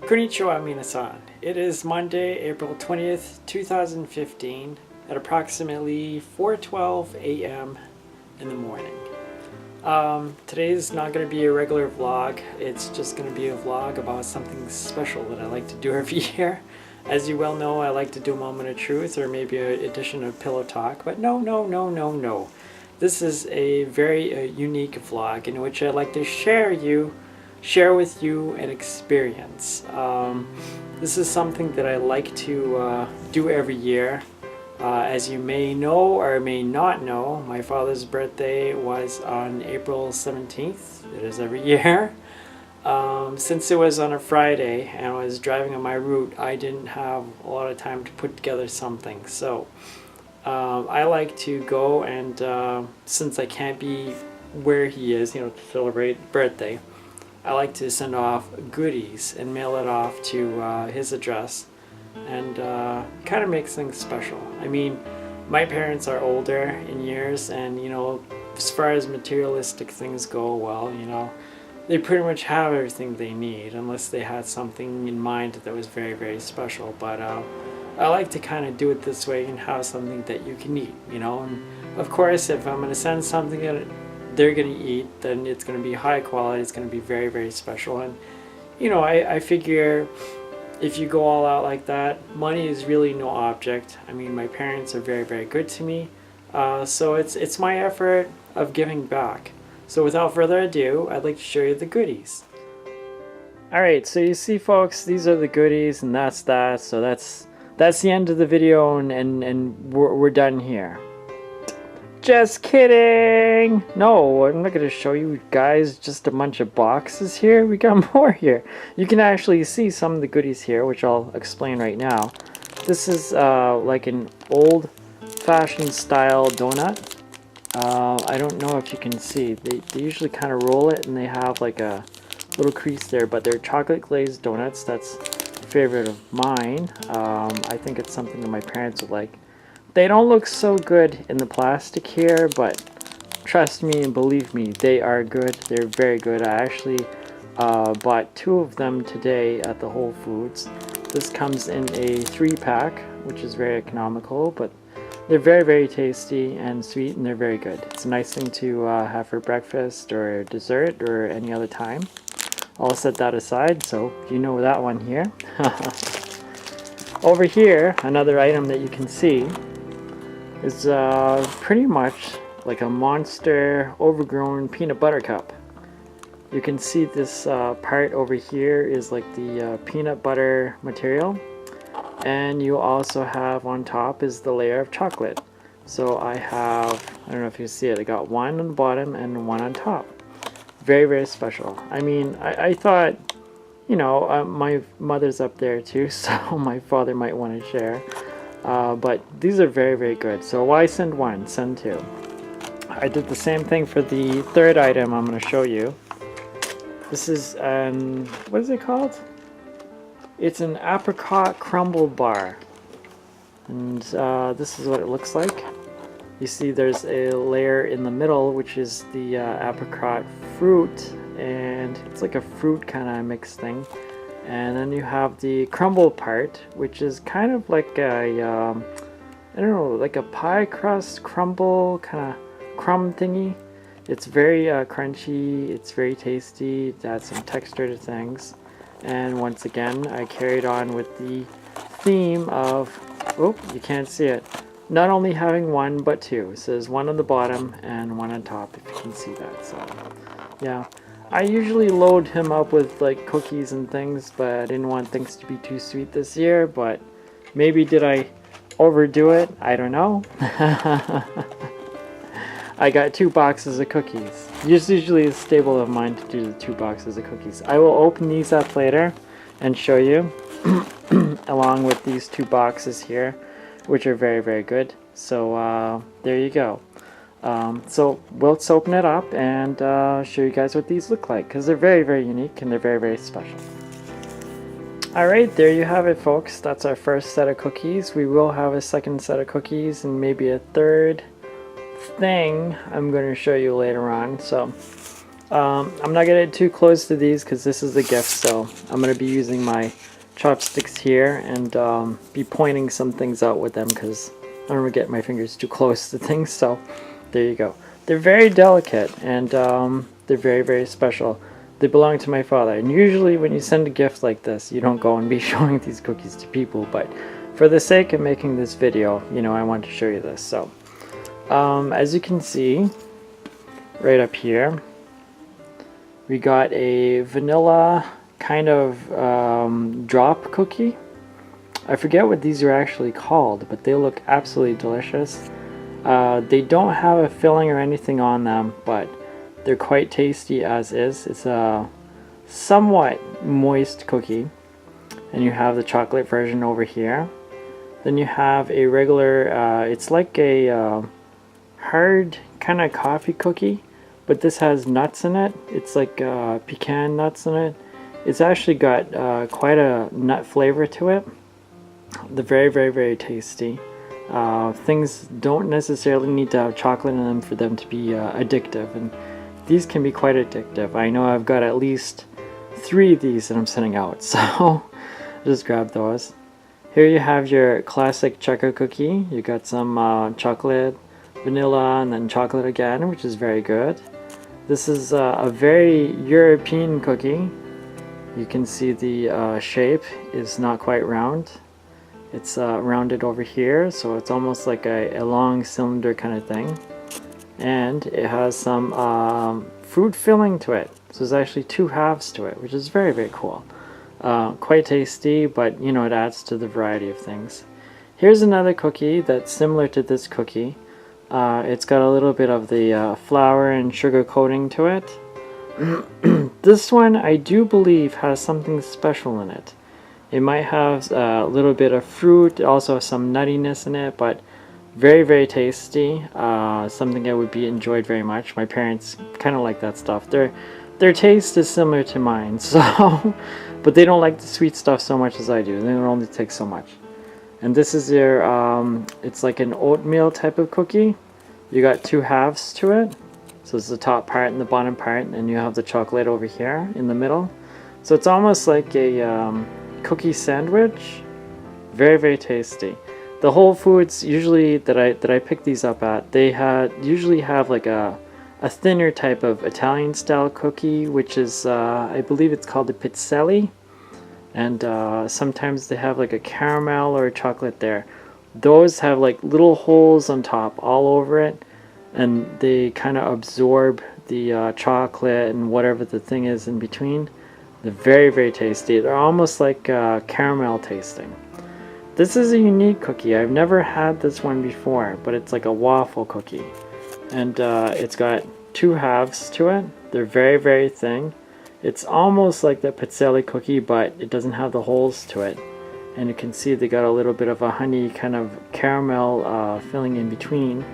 Konnichiwa minasan. It is Monday, April 20th, 2015 at approximately 4:12 a.m. in the morning. Today's not going to be a regular vlog. It's just going to be a vlog about something special that I like to do every year. As you well know, I like to do a moment of truth or maybe an edition of Pillow Talk, but no. This is a very unique vlog in which I like to share with you an experience. This is something that I like to do every year. As you may know or may not know, my father's birthday was on April 17th. It is every year. Since it was on a Friday and I was driving on my route, I didn't have a lot of time to put together something. So I like to go and since I can't be where he is, to celebrate birthday, I like to send off goodies and mail it off to his address, and kind of makes things special. I mean, my parents are older in years, and as far as materialistic things go, well, they pretty much have everything they need, unless they had something in mind that was very, very special. But I like to kind of do it this way and have something that you can eat, and of course, if I'm going to send something that they're going to eat, then it's going to be high quality, it's going to be very, very special. And I figure if you go all out like that, money is really no object. I mean, my parents are very, very good to me, so it's my effort of giving back. So without further ado, I'd like to show you the goodies. Alright, so you see folks, these are the goodies, and that's that. So that's the end of the video, and we're done here. Just kidding! No, I'm not going to show you guys just a bunch of boxes here. We got more here. You can actually see some of the goodies here, which I'll explain right now. This is like an old-fashioned style donut. I don't know if you can see. They usually kind of roll it and they have like a little crease there, but they're chocolate glazed donuts. That's a favorite of mine. I think it's something that my parents would like. They don't look so good in the plastic here, but trust me and believe me, they are good. They're very good. I actually bought 2 of them today at the Whole Foods. This comes in a 3-pack, which is very economical, but they're very, very tasty and sweet, and they're very good. It's a nice thing to have for breakfast or dessert or any other time. I'll set that aside, so you know that one here. Over here, another item that you can see is pretty much like a monster overgrown peanut butter cup. You can see this part over here is like the peanut butter material, and you also have on top is the layer of chocolate. So I don't know if you see it, I got one on the bottom and one on top. Very, very special. I mean, I thought, my mother's up there too, so my father might want to share. But these are very, very good. So why send one? Send 2. I did the same thing for the third item I'm going to show you. This is what is it called? It's an apricot crumble bar. And this is what it looks like. You see there's a layer in the middle, which is the apricot fruit. And it's like a fruit kind of mixed thing. And then you have the crumble part, which is kind of like a, I don't know, like a pie crust crumble kind of crumb thingy. It's very crunchy, it's very tasty, it adds some texture to things. And once again, I carried on with the theme of, oh, you can't see it, not only having one, but 2. It says one on the bottom and one on top, if you can see that. So, yeah. I usually load him up with like cookies and things, but I didn't want things to be too sweet this year. But maybe did I overdo it? I don't know. I got 2 boxes of cookies. It's usually a staple of mine to do the 2 boxes of cookies. I will open these up later and show you along with these 2 boxes here, which are very, very good. So there you go. So let's open it up and show you guys what these look like, because they're very, very unique and they're very, very special. Alright, there you have it folks. That's our first set of cookies. We will have a second set of cookies and maybe a third thing I'm going to show you later on. So I'm not going to get too close to these because this is a gift, so I'm going to be using my chopsticks here and be pointing some things out with them because I don't want to get my fingers too close to things. So there you go. They're very delicate and they're very, very special. They belong to my father, and usually when you send a gift like this, you don't go and be showing these cookies to people, but for the sake of making this video, you know, I want to show you this. So as you can see right up here, we got a vanilla kind of drop cookie. I forget what these are actually called, but they look absolutely delicious. They don't have a filling or anything on them, but they're quite tasty as is. It's a somewhat moist cookie, and you have the chocolate version over here. Then you have a regular, it's like a hard kind of coffee cookie, but this has nuts in it. It's like pecan nuts in it. It's actually got quite a nut flavor to it. They're very, very, very tasty. Things don't necessarily need to have chocolate in them for them to be addictive, and these can be quite addictive. I know I've got at least 3 of these that I'm sending out, so just grab those. Here you have your classic Checker cookie. You got some chocolate, vanilla, and then chocolate again, which is very good. This is a very European cookie. You can see the shape is not quite round. It's rounded over here, so it's almost like a long cylinder kind of thing. And it has some fruit filling to it. So there's actually 2 halves to it, which is very, very cool. Quite tasty, but you know, it adds to the variety of things. Here's another cookie that's similar to this cookie. It's got a little bit of the flour and sugar coating to it. This one I do believe has something special in it. It might have a little bit of fruit, also some nuttiness in it, but very, very tasty. Something that would be enjoyed very much. My parents kind of like that stuff. Their taste is similar to mine, so but they don't like the sweet stuff so much as I do. They don't only take so much. And this is your, it's like an oatmeal type of cookie. You got 2 halves to it. So it's the top part and the bottom part, and you have the chocolate over here in the middle. So it's almost like a cookie sandwich. Very, very tasty. The Whole Foods usually that I pick these up at, they usually have like a thinner type of Italian style cookie, which is I believe it's called a pizzelle, and sometimes they have like a caramel or a chocolate there. Those have like little holes on top all over it, and they kind of absorb the chocolate and whatever the thing is in between. They're very, very tasty. They're almost like caramel tasting. This is a unique cookie. I've never had this one before, but it's like a waffle cookie. And it's got 2 halves to it. They're very, very thin. It's almost like the pizzelle cookie, but it doesn't have the holes to it. And you can see they got a little bit of a honey kind of caramel filling in between.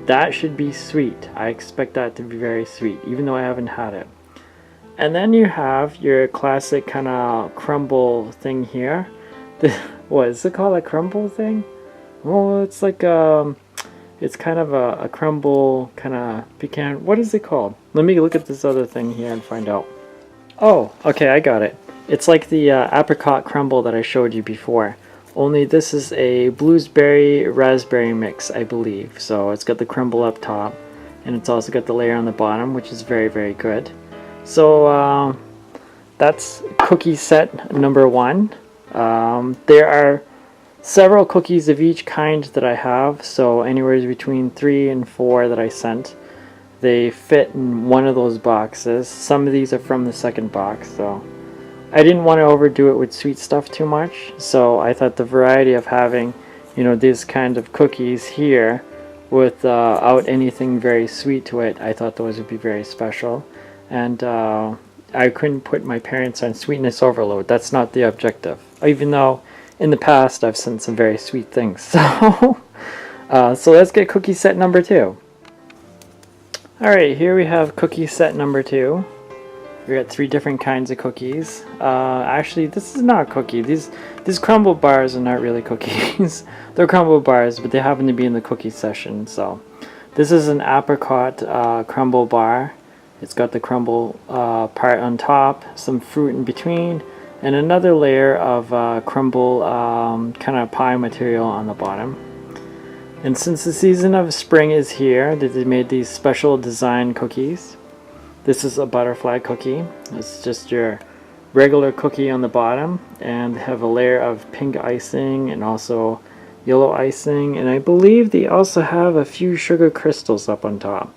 That should be sweet. I expect that to be very sweet, even though I haven't had it. And then you have your classic kind of crumble thing here. What is it called? A crumble thing? Oh, it's like it's kind of a crumble kind of pecan. What is it called? Let me look at this other thing here and find out. Oh, okay, I got it. It's like the apricot crumble that I showed you before. Only this is a blueberry raspberry mix, I believe. So it's got the crumble up top, and it's also got the layer on the bottom, which is very, very good. So that's cookie set number 1. There are several cookies of each kind that I have, so anywhere between 3 and 4 that I sent. They fit in one of those boxes. Some of these are from the second box, so I didn't want to overdo it with sweet stuff too much, so I thought the variety of having, you know, these kind of cookies here without anything very sweet to it, I thought those would be very special. And I couldn't put my parents on sweetness overload. That's not the objective. Even though in the past I've sent some very sweet things. So, so let's get cookie set number 2. Alright, here we have cookie set number 2. We got 3 different kinds of cookies. Actually, this is not a cookie. These crumble bars are not really cookies. They're crumble bars, but they happen to be in the cookie session. So this is an apricot crumble bar. It's got the crumble part on top, some fruit in between, and another layer of crumble kind of pie material on the bottom. And since the season of spring is here, they made these special design cookies. This is a butterfly cookie. It's just your regular cookie on the bottom, and they have a layer of pink icing and also yellow icing, and I believe they also have a few sugar crystals up on top.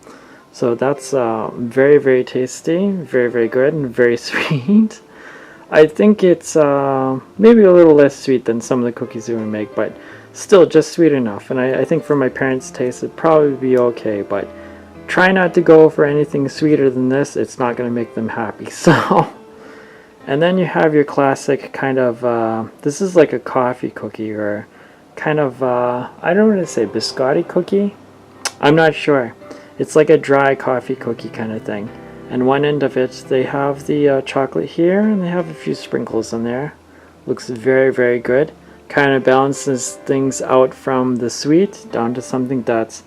So that's very, very tasty, very, very good, and very sweet. I think it's maybe a little less sweet than some of the cookies we would make, but still just sweet enough. And I think for my parents' taste, it'd probably be okay, but try not to go for anything sweeter than this. It's not going to make them happy. So, and then you have your classic kind of, this is like a coffee cookie, or kind of, I don't want to say biscotti cookie. I'm not sure. It's like a dry coffee cookie kind of thing. And one end of it, they have the chocolate here, and they have a few sprinkles in there. Looks very, very good. Kind of balances things out from the sweet down to something that's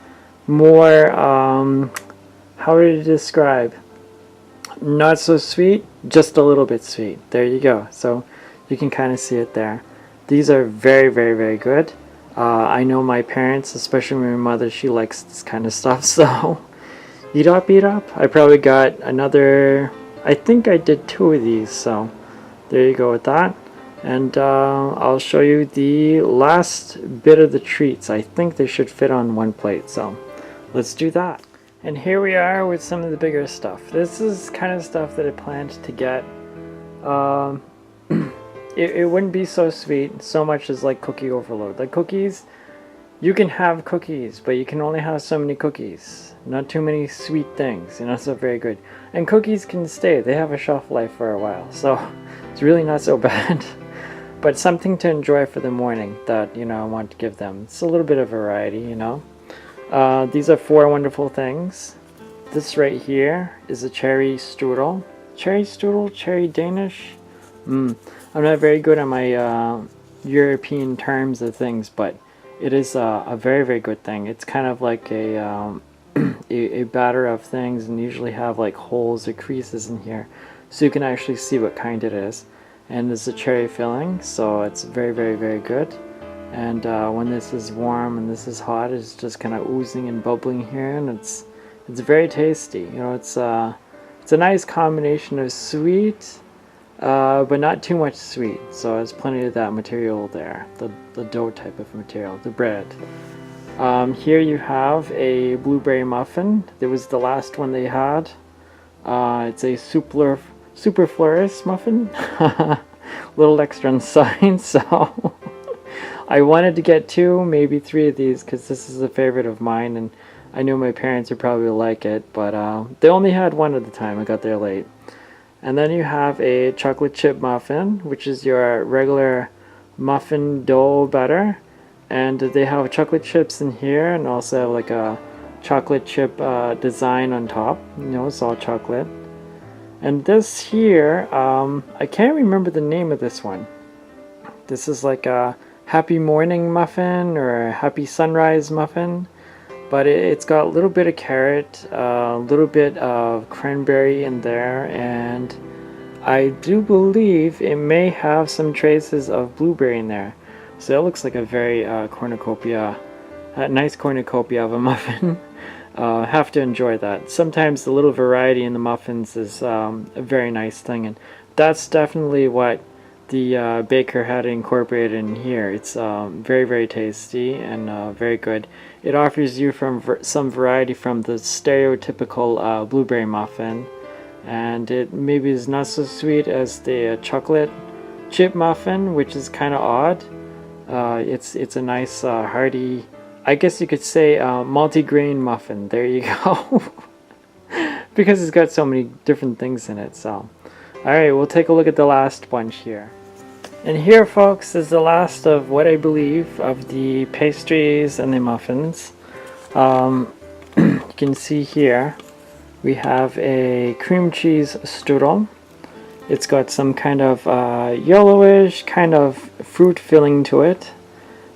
more, how would you describe? Not so sweet, just a little bit sweet. There you go. So you can kind of see it there. These are very, very, very good. I know my parents, especially my mother, she likes this kind of stuff, so eat up. I probably got another, I think I did 2 of these, so there you go with that. And I'll show you the last bit of the treats. I think they should fit on one plate, so let's do that. And here we are with some of the bigger stuff. This is kind of stuff that I planned to get. It wouldn't be so sweet so much as like cookie overload. Like cookies, you can have cookies, but you can only have so many cookies. Not too many sweet things, so very good. And cookies can stay. They have a shelf life for a while, so it's really not so bad. But something to enjoy for the morning that, I want to give them. It's a little bit of variety, These are 4 wonderful things. This right here is a cherry strudel. Cherry strudel? Cherry Danish? I'm not very good on my European terms of things, but it is a very, very good thing. It's kind of like a batter of things, and usually have like holes or creases in here, so you can actually see what kind it is. And it's a cherry filling, so it's very, very, very good. And when this is warm and this is hot, it's just kind of oozing and bubbling here, and it's very tasty. It's a nice combination of sweet, but not too much sweet. So there's plenty of that material there, the dough type of material, the bread. Here you have a blueberry muffin. It was the last one they had. It's a super flourish muffin. Little extra on the side, so I wanted to get 2, maybe 3 of these, because this is a favorite of mine, and I know my parents would probably like it, but they only had 1 at the time. I got there late. And then you have a chocolate chip muffin, which is your regular muffin dough batter, and they have chocolate chips in here, and also like a chocolate chip design on top. It's all chocolate. And this here, I can't remember the name of this one. This is like a happy morning muffin or a happy sunrise muffin, but it's got a little bit of carrot, a little bit of cranberry in there, and I do believe it may have some traces of blueberry in there. So it looks like a very cornucopia, a nice cornucopia of a muffin. Have to enjoy that. Sometimes the little variety in the muffins is a very nice thing, and that's definitely what the baker had incorporated in here. It's very, very tasty and very good. It offers you some variety from the stereotypical blueberry muffin, and it maybe is not so sweet as the chocolate chip muffin, which is kind of odd. It's a nice hearty, I guess you could say, multi-grain muffin. There you go. Because it's got so many different things in it. So, alright, we'll take a look at the last bunch here. And here, folks, is the last of what I believe of the pastries and the muffins. You can see here we have a cream cheese strudel. It's got some kind of yellowish kind of fruit filling to it.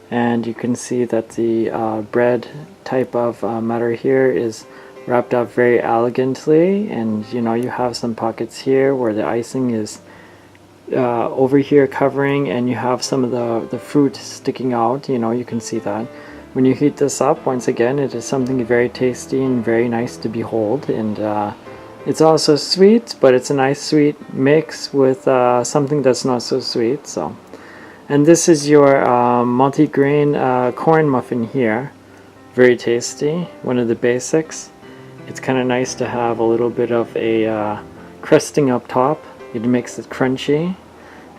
And you can see that the bread type of matter here is wrapped up very elegantly, and you know, you have some pockets here where the icing is over here covering, and you have some of the fruit sticking out. You know, you can see that. When you heat this up, once again, it is something very tasty and very nice to behold, and it's also sweet, but it's a nice sweet mix with something that's not so sweet. So, and this is your multi-grain corn muffin here. Very tasty, one of the basics. It's kind of nice to have a little bit of a crusting up top. It makes it crunchy.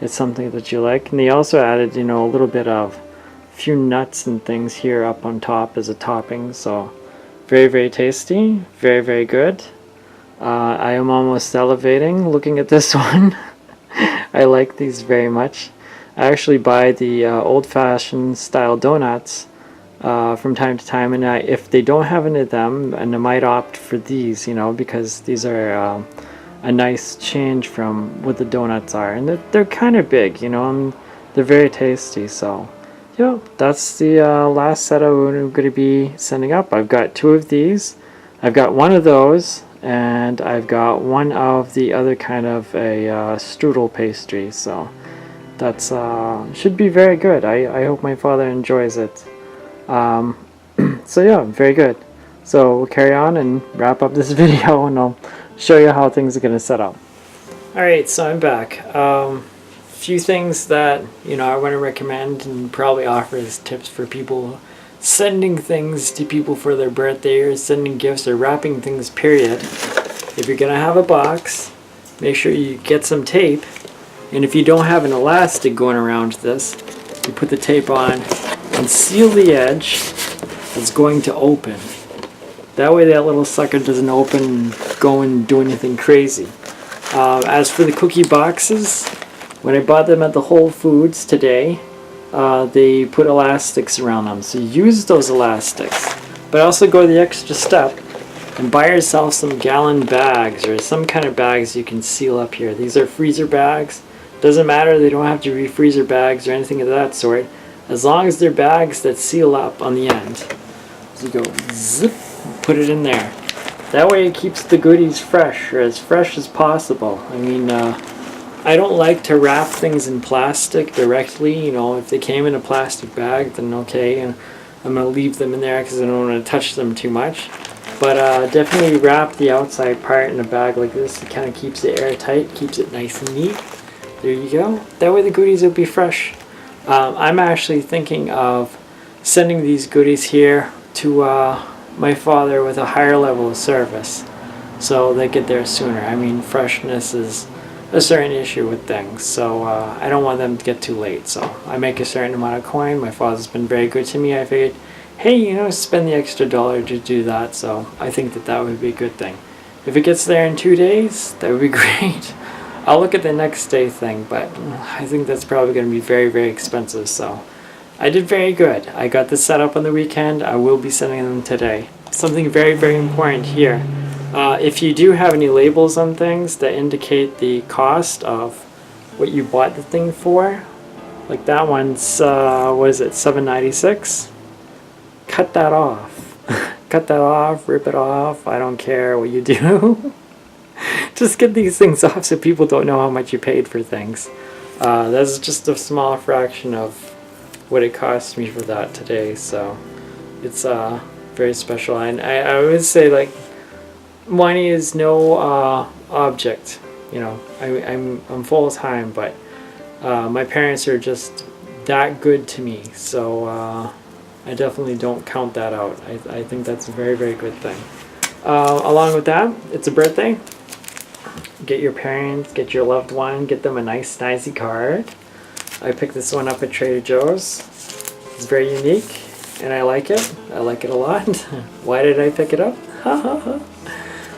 It's something that you like. And they also added, you know, a little bit of few nuts and things here up on top as a topping. So very, very tasty. Very, very good. I am almost salivating looking at this one. I like these very much. I actually buy the old-fashioned style donuts from time to time, and if they don't have any of them, and I might opt for these, you know, because these are a nice change from what the donuts are, and they're kind of big, you know, and they're very tasty. So yeah, that's the last set I'm going to be sending up. I've got 2 of these, I've got 1 of those, and I've got 1 of the other kind of a strudel pastry. So that's should be very good. I hope my father enjoys it. So yeah, very good. So we'll carry on and wrap up this video, and I'll show you how things are going to set up. Alright, so I'm back. Few things that, you know, I want to recommend and probably offer as tips for people sending things to people for their birthday, or sending gifts, or wrapping things, period. If you're going to have a box, make sure you get some tape, and if you don't have an elastic going around this, you put the tape on and seal the edge. It's going to open. That way that little sucker doesn't open and go and do anything crazy. As for the cookie boxes, when I bought them at the Whole Foods today, they put elastics around them. So use those elastics. But also go the extra step and buy yourself some gallon bags, or some kind of bags you can seal up here. These are freezer bags. Doesn't matter, they don't have to be freezer bags or anything of that sort, as long as they're bags that seal up on the end. So you go zip, put it in there. That way it keeps the goodies fresh, or as fresh as possible. I mean, I don't like to wrap things in plastic directly. You know, if they came in a plastic bag, then okay, and I'm going to leave them in there because I don't want to touch them too much. But definitely wrap the outside part in a bag like this. It kind of keeps it airtight, keeps it nice and neat. There you go. That way the goodies will be fresh. I'm actually thinking of sending these goodies here to my father with a higher level of service, so they get there sooner. I mean, freshness is a certain issue with things, so I don't want them to get too late. So I make a certain amount of coin. My father's been very good to me. I figured, hey, you know, spend the extra $1 to do that. So I think that would be a good thing. If it gets there in 2 days, that would be great. I'll look at the next day thing, but I think that's probably going to be very, very expensive. So I did very good. I got this set up on the weekend. I will be sending them today. Something very, very important here. If you do have any labels on things that indicate the cost of what you bought the thing for, like that one's, what is it, $7.96? Cut that off. Cut that off, rip it off. I don't care what you do. Just get these things off so people don't know how much you paid for things. That's just a small fraction of what it cost me for that today, so it's very special. And I would say, like, money is no object. You know, I'm full time, but my parents are just that good to me, so I definitely don't count that out. I think that's a very, very good thing. Along with that, it's a birthday. Get your parents, get your loved one, get them a nice, snazzy card. I picked this one up at Trader Joe's. It's very unique, and I like it. I like it a lot. Why did I pick it up?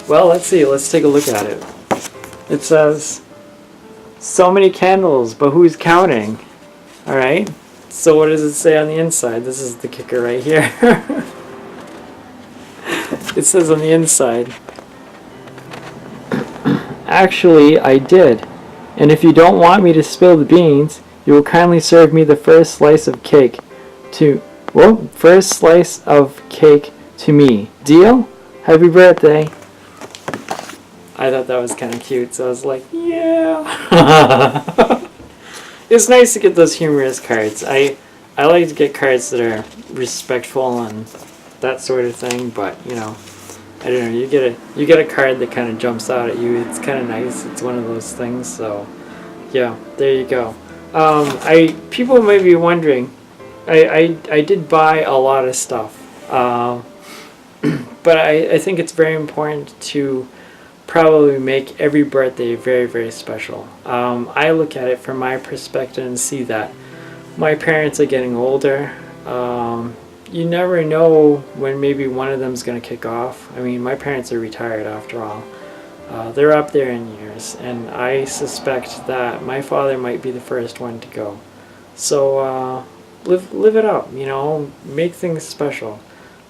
Well, let's see. Let's take a look at it. It says, so many candles, but who's counting? Alright, so what does it say on the inside? This is the kicker right here. It says on the inside, actually, I did. And if you don't want me to spill the beans, you will kindly serve me the first slice of cake to me. Deal? Happy birthday. I thought that was kind of cute, so I was like, yeah. It's nice to get those humorous cards. I like to get cards that are respectful and that sort of thing, but you know, I don't know, you get a card that kind of jumps out at you. It's kind of nice. It's one of those things. So yeah, there you go. People may be wondering, I did buy a lot of stuff, but I think it's very important to probably make every birthday very, very special. I look at it from my perspective and see that my parents are getting older. You never know when maybe one of them's going to kick off. I mean, my parents are retired after all. They're up there in years, and I suspect that my father might be the first one to go. So live it up, you know, make things special.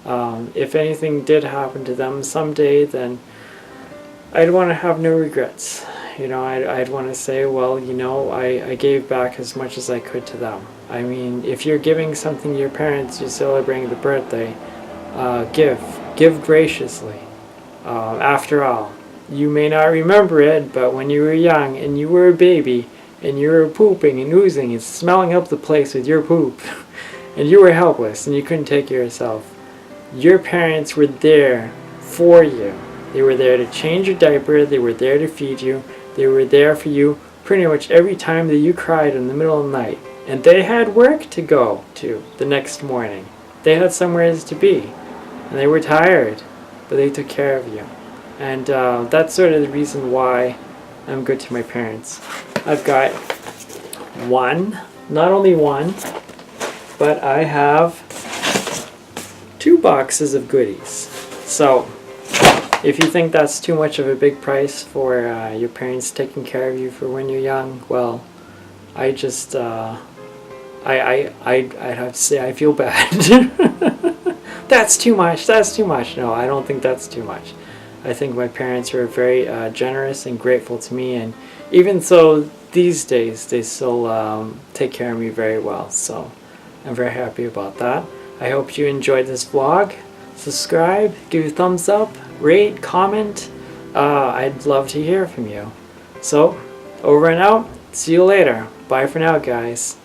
If anything did happen to them someday, then I'd want to have no regrets. You know, I'd want to say, well, you know, I gave back as much as I could to them. I mean, if you're giving something to your parents, you're celebrating the birthday, give graciously. After all, you may not remember it, but when you were young and you were a baby and you were pooping and oozing and smelling up the place with your poop and you were helpless and you couldn't take care of yourself, your parents were there for you. They were there to change your diaper, they were there to feed you, they were there for you pretty much every time that you cried in the middle of the night. And they had work to go to the next morning. They had somewhere to be. And they were tired, but they took care of you. And that's sort of the reason why I'm good to my parents. I've got not only one, but I have 2 boxes of goodies. So if you think that's too much of a big price for your parents taking care of you for when you're young, well, I just, I'd have to say I feel bad. That's too much. No, I don't think that's too much. I think my parents were very generous and grateful to me, and even so, these days, they still take care of me very well. So I'm very happy about that. I hope you enjoyed this vlog. Subscribe, give a thumbs up, rate, comment. I'd love to hear from you. So, over and out. See you later. Bye for now, guys.